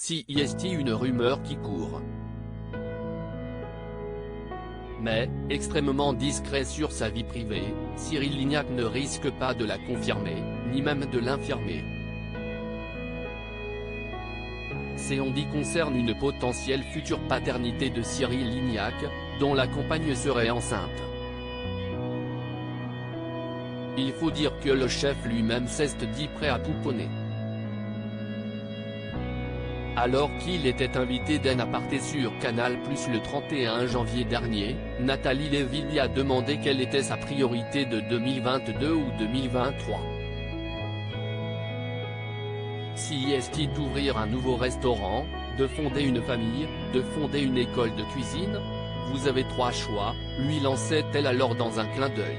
CIST une rumeur qui court. Mais, extrêmement discret sur sa vie privée, Cyril Lignac ne risque pas de la confirmer, ni même de l'infirmer. Ces on-dit concerne une potentielle future paternité de Cyril Lignac, dont la compagne serait enceinte. Il faut dire que le chef lui-même s'est dit prêt à pouponner. Alors qu'il était invité d'un aparté sur Canal+ le 31 janvier dernier, Nathalie Lévy lui a demandé quelle était sa priorité de 2022 ou 2023. CIST d'ouvrir un nouveau restaurant, de fonder une famille, de fonder une école de cuisine? Vous avez 3 choix, lui lançait-elle alors dans un clin d'œil.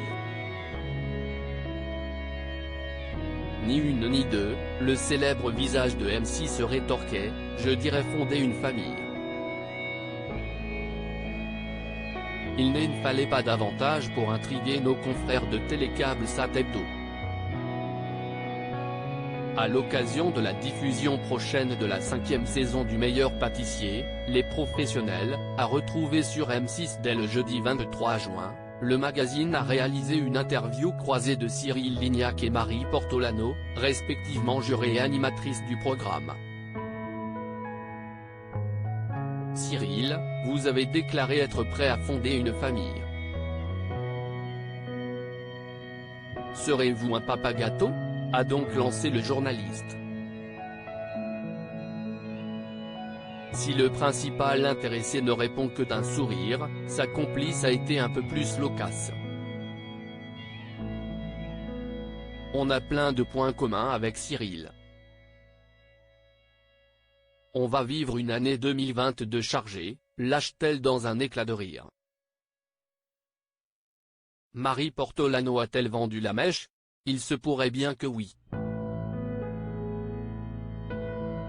Ni une ni deux, le célèbre visage de M6 se rétorquait, je dirais fonder une famille. Il ne fallait pas davantage pour intriguer nos confrères de Télécable Sat Hebdo. À l'occasion de la diffusion prochaine de la 5e saison du Meilleur Pâtissier, Les Professionnels, à retrouver sur M6 dès le jeudi 23 juin, le magazine a réalisé une interview croisée de Cyril Lignac et Marie Portolano, respectivement jurée et animatrice du programme. Cyril, vous avez déclaré être prêt à fonder une famille. Serez-vous un papa gâteau ? A donc lancé le journaliste. Si le principal intéressé ne répond que d'un sourire, sa complice a été un peu plus loquace. On a plein de points communs avec Cyril. On va vivre une année 2022 chargée, lâche-t-elle dans un éclat de rire. Marie Portolano a-t-elle vendu la mèche ? Il se pourrait bien que oui.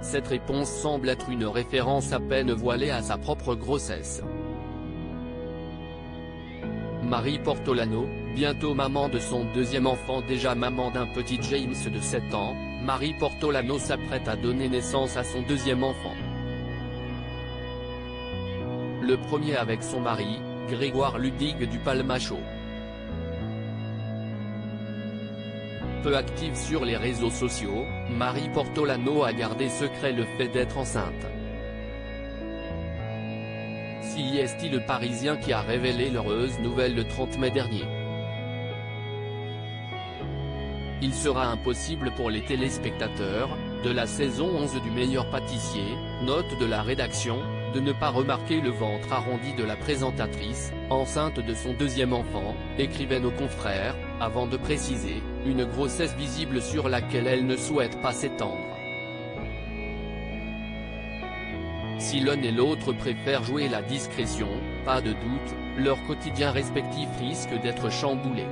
Cette réponse semble être une référence à peine voilée à sa propre grossesse. Marie Portolano, bientôt maman de son 2e enfant, déjà maman d'un petit James de 7 ans, Marie Portolano s'apprête à donner naissance à son 2e enfant. Le premier avec son mari, Grégoire Ludig du Palmacho. Peu active sur les réseaux sociaux, Marie Portolano a gardé secret le fait d'être enceinte. CIST le Parisien qui a révélé l'heureuse nouvelle le 30 mai dernier. Il sera impossible pour les téléspectateurs, de la saison 11 du Meilleur Pâtissier, note de la rédaction, de ne pas remarquer le ventre arrondi de la présentatrice, enceinte de son 2e enfant, écrivaient nos confrères, avant de préciser, une grossesse visible sur laquelle elle ne souhaite pas s'étendre. Si l'un et l'autre préfèrent jouer la discrétion, pas de doute, leur quotidien respectif risque d'être chamboulé.